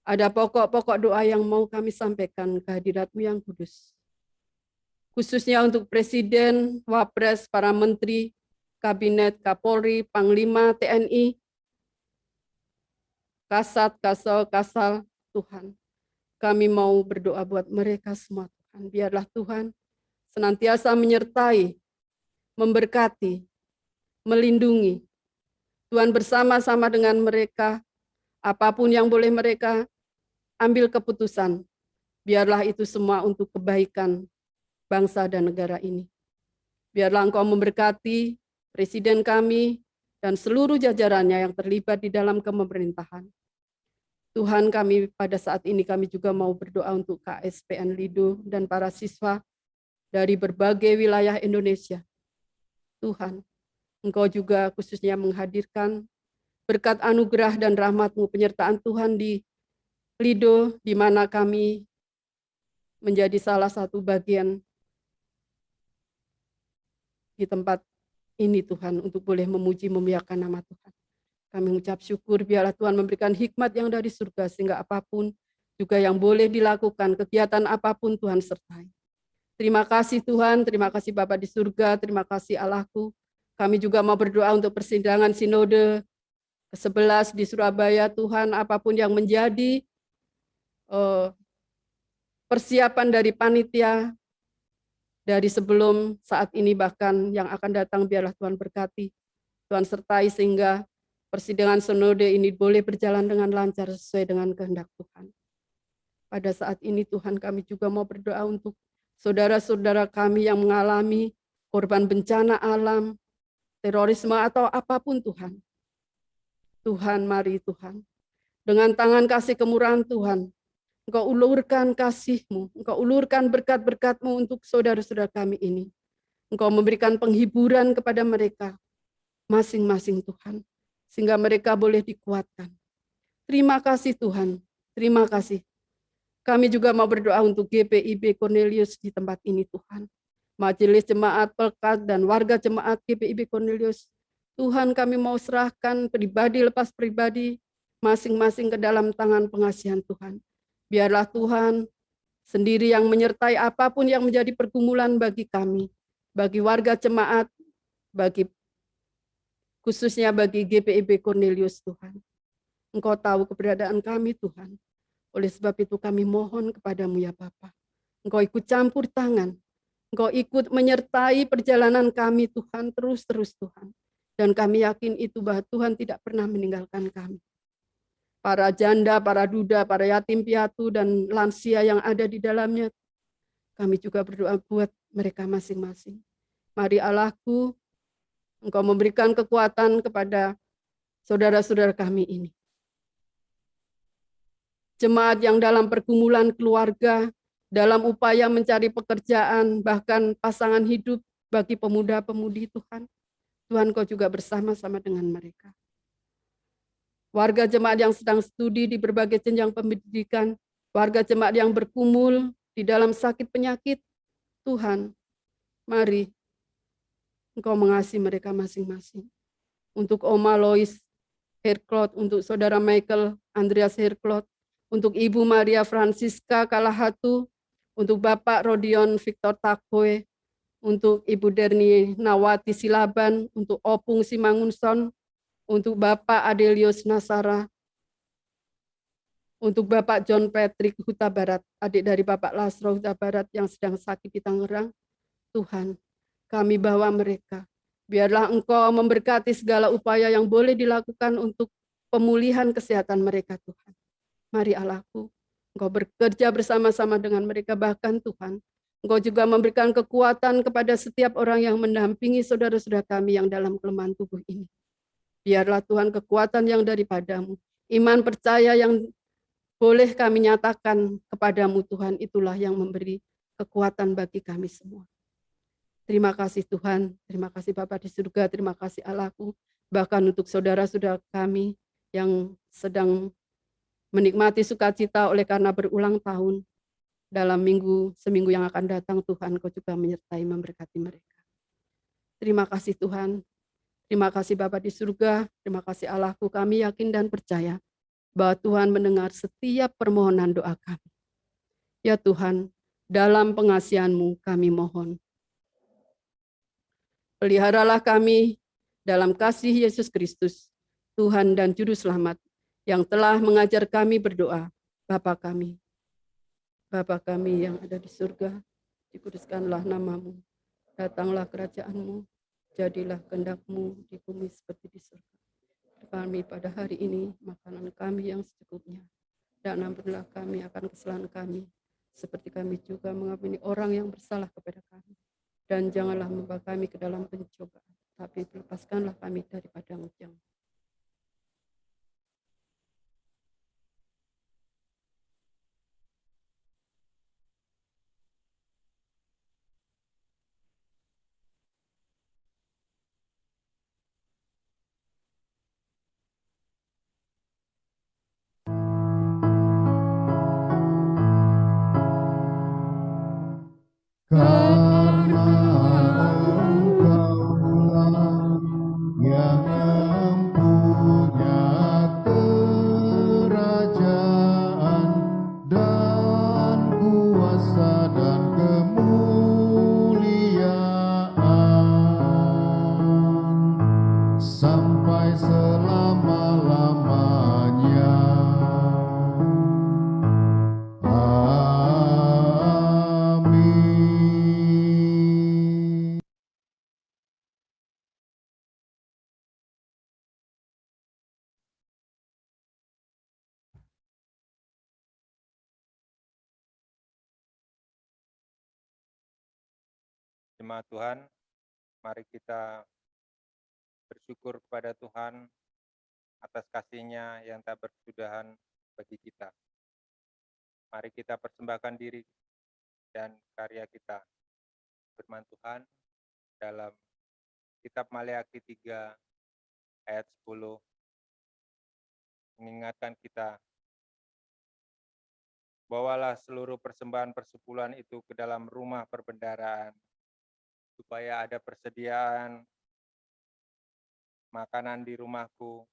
ada pokok-pokok doa yang mau kami sampaikan kehadirat-Mu yang kudus. Khususnya untuk Presiden, Wapres, para Menteri, Kabinet, Kapolri, Panglima TNI, Kasat, Kasal, Tuhan. Kami mau berdoa buat mereka semua Tuhan. Biarlah Tuhan senantiasa menyertai, memberkati, melindungi. Tuhan bersama-sama dengan mereka, apapun yang boleh mereka ambil keputusan, biarlah itu semua untuk kebaikan bangsa dan negara ini. Biarlah Engkau memberkati Presiden kami dan seluruh jajarannya yang terlibat di dalam pemerintahan. Tuhan, kami pada saat ini kami juga mau berdoa untuk KSPN Lido dan para siswa dari berbagai wilayah Indonesia. Tuhan, Engkau juga khususnya menghadirkan berkat anugerah dan rahmat-Mu, penyertaan Tuhan di Lido, di mana kami menjadi salah satu bagian di tempat ini Tuhan, untuk boleh memuji memuliakan nama Tuhan. Kami mengucap syukur, biarlah Tuhan memberikan hikmat yang dari surga, sehingga apapun juga yang boleh dilakukan, kegiatan apapun Tuhan sertai. Terima kasih Tuhan, terima kasih Bapa di surga, terima kasih Allahku. Kami juga mau berdoa untuk persidangan sinode ke-11 di Surabaya, Tuhan, apapun yang menjadi persiapan dari panitia, dari sebelum saat ini bahkan yang akan datang, biarlah Tuhan berkati, Tuhan sertai sehingga persidangan sinode ini boleh berjalan dengan lancar sesuai dengan kehendak Tuhan. Pada saat ini Tuhan, kami juga mau berdoa untuk saudara-saudara kami yang mengalami korban bencana alam, terorisme atau apapun Tuhan. Tuhan, mari Tuhan, dengan tangan kasih kemurahan Tuhan, Engkau ulurkan kasih-Mu, Engkau ulurkan berkat-berkat-Mu untuk saudara-saudara kami ini. Engkau memberikan penghiburan kepada mereka masing-masing Tuhan, sehingga mereka boleh dikuatkan. Terima kasih Tuhan, terima kasih. Kami juga mau berdoa untuk GPIB Cornelius di tempat ini Tuhan. Majelis Jemaat Pelkat dan warga Jemaat GPIB Cornelius, Tuhan, kami mau serahkan pribadi lepas pribadi masing-masing ke dalam tangan pengasihan Tuhan. Biarlah Tuhan sendiri yang menyertai apapun yang menjadi pergumulan bagi kami, bagi warga jemaat, bagi khususnya bagi GPIB Cornelius Tuhan. Engkau tahu keberadaan kami Tuhan. Oleh sebab itu kami mohon kepadamu ya Bapa. Engkau ikut campur tangan. Engkau ikut menyertai perjalanan kami Tuhan, terus-terus Tuhan. Dan kami yakin itu bahwa Tuhan tidak pernah meninggalkan kami. Para janda, para duda, para yatim piatu, dan lansia yang ada di dalamnya, kami juga berdoa buat mereka masing-masing. Mari Allahku, Engkau memberikan kekuatan kepada saudara-saudara kami ini. Jemaat yang dalam pergumulan keluarga, dalam upaya mencari pekerjaan, bahkan pasangan hidup bagi pemuda-pemudi Tuhan. Tuhan, Kau juga bersama-sama dengan mereka. Warga jemaat yang sedang studi di berbagai jenjang pendidikan, warga jemaat yang bergumul di dalam sakit penyakit, Tuhan, mari Engkau mengasihi mereka masing-masing. untuk Oma Lois Herklot, untuk Saudara Michael Andreas Herklot, untuk Ibu Maria Francisca Kalahatu, untuk Bapak Rodion Victor Takoe, untuk Ibu Derni Nawati Silaban, untuk Opung Simangunson, untuk Bapak Adelius Nasara, untuk Bapak John Patrick Huta Barat, adik dari Bapak Lasro Huta Barat yang sedang sakit di Tangerang. Tuhan, kami bawa mereka. Biarlah Engkau memberkati segala upaya yang boleh dilakukan untuk pemulihan kesehatan mereka, Tuhan. Mari Allahku, Engkau bekerja bersama-sama dengan mereka, bahkan Tuhan, Engkau juga memberikan kekuatan kepada setiap orang yang mendampingi saudara-saudara kami yang dalam kelemahan tubuh ini. Biarlah Tuhan kekuatan yang daripadamu, iman percaya yang boleh kami nyatakan kepadamu Tuhan, itulah yang memberi kekuatan bagi kami semua. Terima kasih Tuhan, terima kasih Bapa di surga, terima kasih Allahku, bahkan untuk saudara-saudara kami yang sedang menikmati sukacita oleh karena berulang tahun dalam seminggu yang akan datang, Tuhan Kau juga menyertai memberkati mereka. Terima kasih Tuhan, terima kasih Bapa di surga, terima kasih Allahku, kami yakin dan percaya bahwa Tuhan mendengar setiap permohonan doa kami. Ya Tuhan, dalam pengasihan-Mu kami mohon. Peliharalah kami dalam kasih Yesus Kristus, Tuhan dan Juru Selamat, yang telah mengajar kami berdoa. Bapa kami yang ada di surga, dikuduskanlah nama-Mu, datanglah kerajaan-Mu, jadilah kehendak-Mu di bumi seperti di surga. Kami pada hari ini makanan kami yang secukupnya, dan ampunilah kami akan kesalahan kami, seperti kami juga mengampuni orang yang bersalah kepada kami. Dan janganlah membawa kami ke dalam pencobaan, tapi lepaskanlah kami daripada yang jahat. Karena Engkaulah yang mempunyai kerajaan dan kuasa dan kemuliaan sampai selama-lamanya. Amin. Jemaat Tuhan, mari kita bersyukur kepada Tuhan atas kasih-Nya yang tak berkesudahan bagi kita. Mari kita persembahkan diri dan karya kita. Firman Tuhan dalam kitab Maleakhi 3 ayat 10 mengingatkan kita, bawalah seluruh persembahan persepuluhan itu ke dalam rumah perbendaharaan, supaya ada persediaan makanan di rumahku,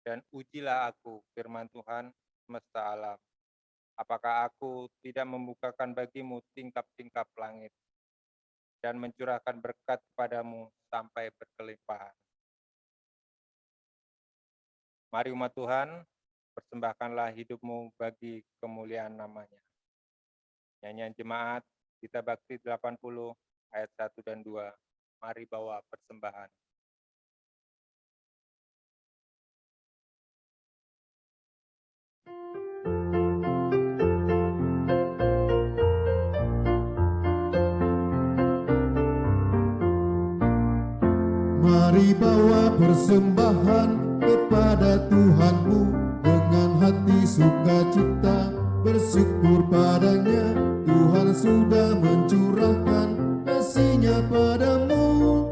dan ujilah aku, firman Tuhan semesta alam, apakah aku tidak membukakan bagimu tingkap-tingkap langit, dan mencurahkan berkat kepadamu sampai berkelimpahan. Mari umat Tuhan, persembahkanlah hidupmu bagi kemuliaan namanya. Nyanyian jemaat, kita bakti 80 ayat 1 dan 2. Mari bawa persembahan. Mari bawa persembahan kepada Tuhanmu dengan hati sukacita, bersyukur padanya. Tuhan sudah mencurahkan kasih-Nya padamu.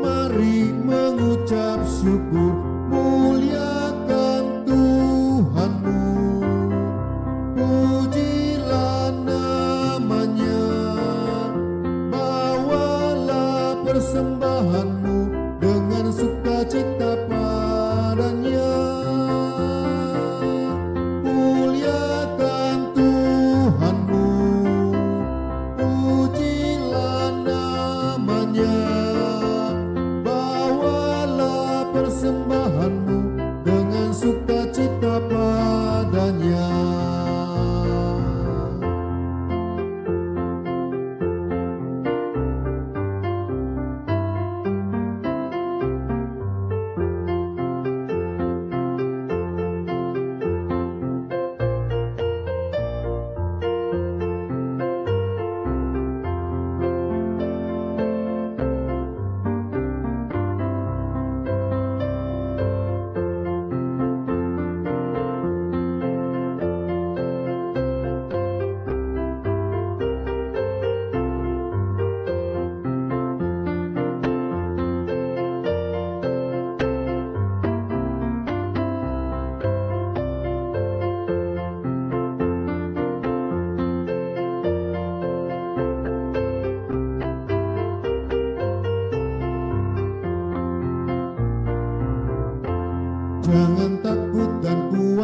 Mari mengucap syukur, muliakan Tuhanmu. Pujilah namanya, bawalah persembahanmu dengan sukacita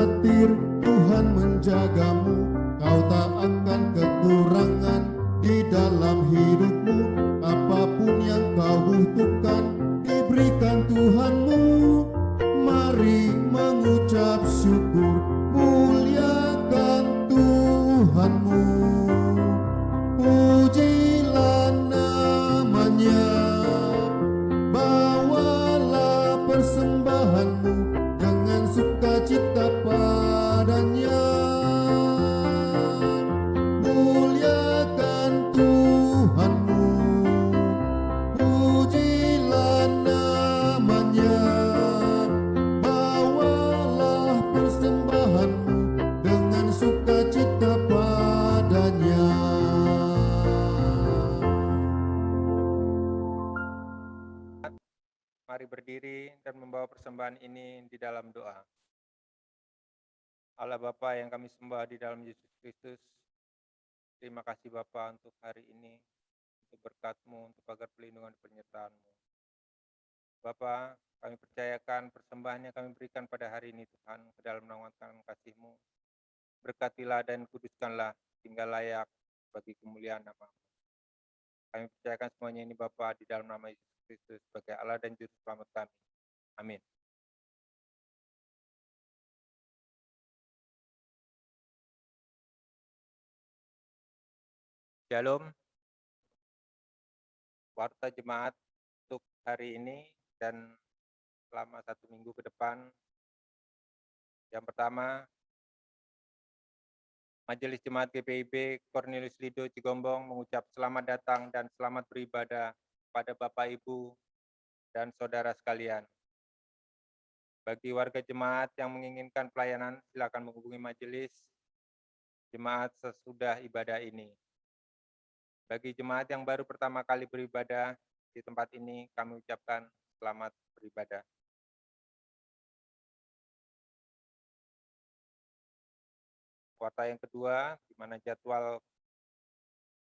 khawatir, Tuhan menjagamu. Kau tak akan kekurangan di dalam hidupmu. Apapun yang kau butuhkan diberikan Tuhanmu. Mari mengucap syukur, muliakan Tuhanmu. Pujilah namanya, bawalah persembahanmu dengan sukacita padanya. Muliakan Tuhanmu, pujilah namanya, bawalah persembahanmu dengan sukacita padanya. Mari berdiri dan membawa persembahan ini di dalam doa. Allah Bapa yang kami sembah di dalam Yesus Kristus, terima kasih Bapa untuk hari ini, untuk berkat-Mu, untuk agar perlindungan dan penyertaan-Mu. Bapa, kami percayakan persembahan yang kami berikan pada hari ini Tuhan, ke dalam naungan tangan kasih-Mu. Berkatilah dan kuduskanlah, hingga layak bagi kemuliaan nama-Mu. Kami percayakan semuanya ini Bapa di dalam nama Yesus Kristus sebagai Allah dan Juru Selamat kami. Amin. Shalom. Warta jemaat untuk hari ini dan selama 1 minggu ke depan. Yang pertama, Majelis Jemaat GPIB Cornelius Lido Cigombong mengucap selamat datang dan selamat beribadah pada Bapak Ibu dan saudara sekalian. Bagi warga jemaat yang menginginkan pelayanan, silakan menghubungi majelis jemaat sesudah ibadah ini. Bagi jemaat yang baru pertama kali beribadah di tempat ini, kami ucapkan selamat beribadah. Warta yang kedua, di mana jadwal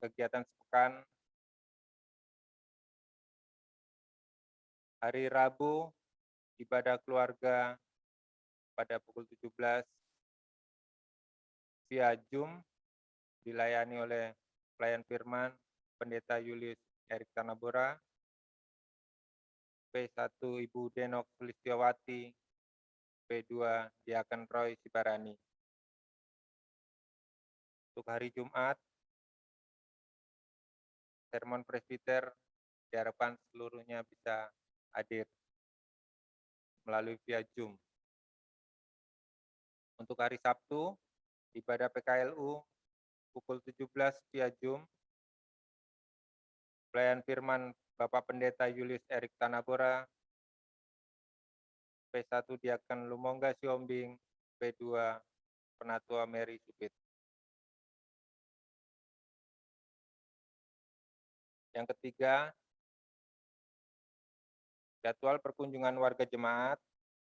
kegiatan sepekan. Hari Rabu, ibadah keluarga pada pukul 17 via Zoom, dilayani oleh pelayan firman Pendeta Julius Erik Tanabora, P1 Ibu Denok Sulistiawati, P2 Diaken Roy Sibarani. Untuk hari Jumat, sermon presbiter diharapkan seluruhnya bisa hadir melalui via Zoom. Untuk hari Sabtu, ibadah PKLU pukul 17 via Zoom. Pelayan firman Bapak Pendeta Julius Erik Tanabora, P1 Diaken Lumongga Siombing, P2 Penatua Mary Supit. Yang ketiga, jadwal perkunjungan warga jemaat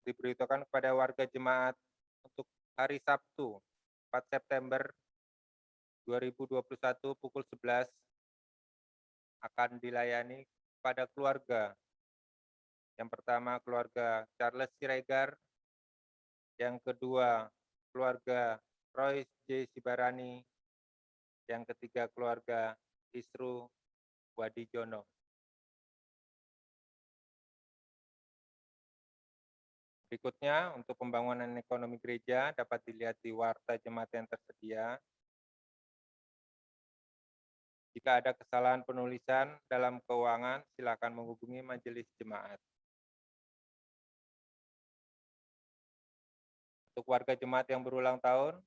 diberitakan kepada warga jemaat untuk hari Sabtu 4 September 2021 pukul 11 akan dilayani pada keluarga. Yang pertama keluarga Charles Siregar, yang kedua keluarga Roy J. Sibarani, yang ketiga keluarga Isru Wadijono. Berikutnya, untuk pembangunan ekonomi gereja dapat dilihat di warta jemaat yang tersedia. Jika ada kesalahan penulisan dalam keuangan, silakan menghubungi majelis jemaat. Untuk warga jemaat yang berulang tahun,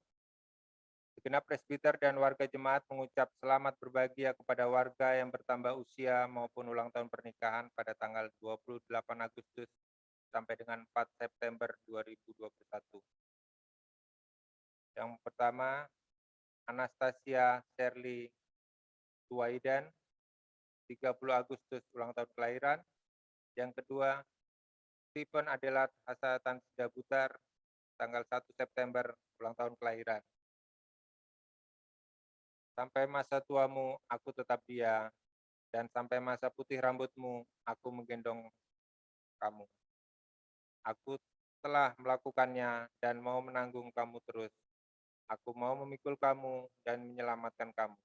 segenap presbiter dan warga jemaat mengucap selamat berbahagia kepada warga yang bertambah usia maupun ulang tahun pernikahan pada tanggal 28 Agustus sampai dengan 4 September 2021. Yang pertama, Anastasia Shirley Tuwaidan, 30 Agustus ulang tahun kelahiran. Yang kedua, Stephen Adelat Hasatan Sidabutar, tanggal 1 September ulang tahun kelahiran. Sampai masa tuamu, aku tetap dia, dan sampai masa putih rambutmu, aku menggendong kamu. Aku telah melakukannya dan mau menanggung kamu terus. Aku mau memikul kamu dan menyelamatkan kamu.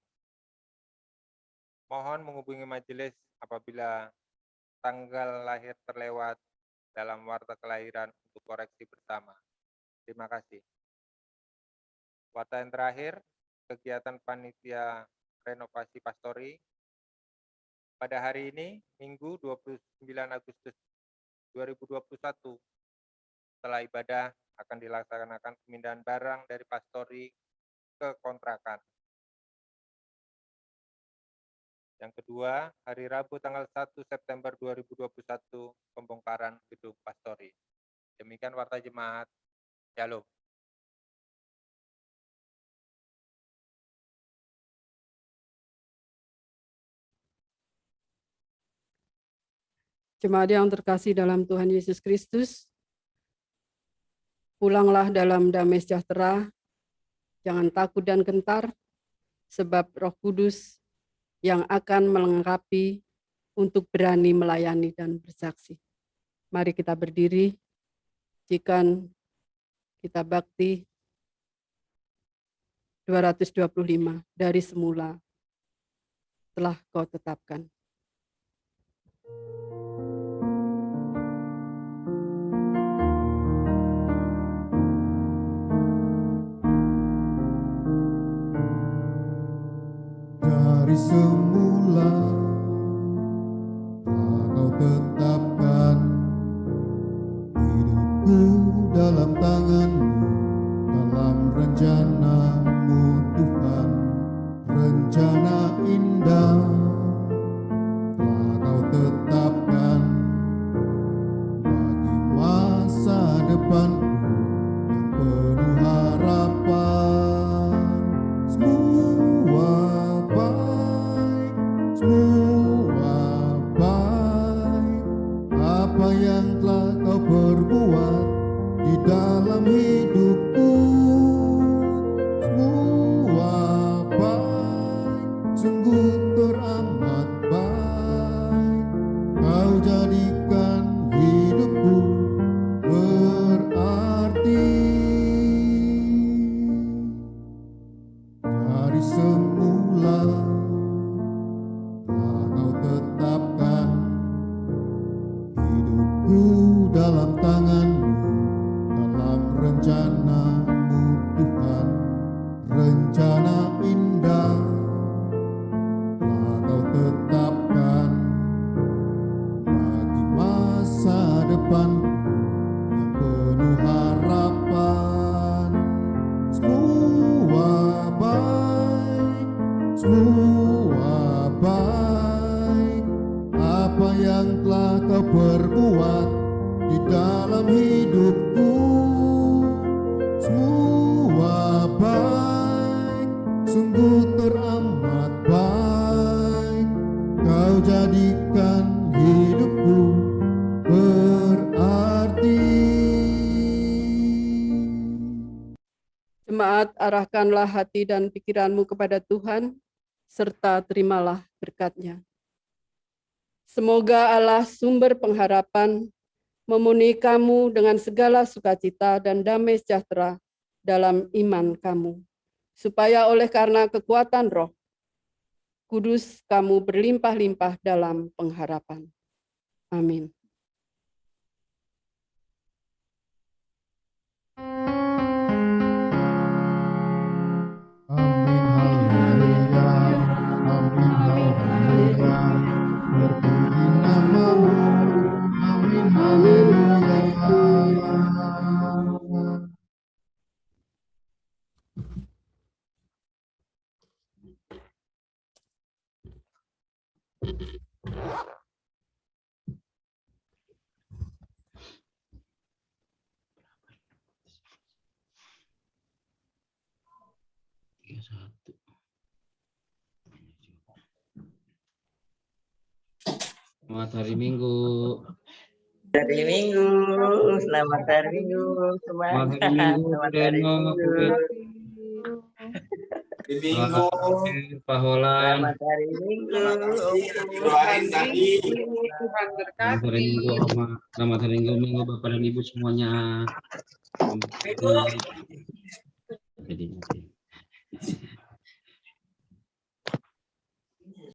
Mohon menghubungi majelis apabila tanggal lahir terlewat dalam warta kelahiran untuk koreksi bersama. Terima kasih. Warta yang terakhir, kegiatan panitia renovasi pastori. Pada hari ini, Minggu 29 Agustus 2021, setelah ibadah akan dilaksanakan pemindahan barang dari pastori ke kontrakan. Yang kedua, hari Rabu tanggal 1 September 2021, pembongkaran gedung pastori. Demikian warta jemaat. Shalom. Jemaat yang terkasih dalam Tuhan Yesus Kristus, pulanglah dalam damai sejahtera, jangan takut dan gentar, sebab Roh Kudus yang akan melengkapi untuk berani melayani dan bersaksi. Mari kita berdiri, jika kita bakti 225 dari semula telah Kau tetapkan. Dari semula telah Kau tetapkan hidupku dalam tangan-Mu, dalam rencana-Mu Tuhan, rencana indah telah Kau tetapkan bagi masa depanku yang penuh harapan. Semua baik, apa yang telah Kau perbuat di dalam hidupku. Semua baik, sungguh teramat baik. Kau jadikan hidupku berarti. Dari semula telah Kau tetapkan hidupku dalam tangan-Mu, dalam rencana-Mu Tuhan, rencana indah telah Kau tetapkan bagi masa depanku yang penuh harapan. Semua baik, apa yang telah Kau perbuat di dalam hidupku. Semua baik, sungguh teramat baik. Kau jadikan hidupku berarti. Jemaat, arahkanlah hati dan pikiranmu kepada Tuhan, serta terimalah berkat-Nya. Semoga Allah sumber pengharapan memenuhi kamu dengan segala sukacita dan damai sejahtera dalam iman kamu, supaya oleh karena kekuatan Roh Kudus kamu berlimpah-limpah dalam pengharapan. Amin. Amin, haleluya. Amin, haleluya. Terpuji nama-Mu. Amin, haleluya. Selamat hari Minggu. Hari Minggu, selamat hari Minggu semuanya. Selamat hari Minggu, Selamat hari Reno, Minggu. Selamat hari Pak Holan. Selamat hari Minggu. Doain tadi. Tuhan Selamat hari berkati. Minggu, Oma. Selamat hari Minggu, Bapak dan Ibu semuanya. Jadi,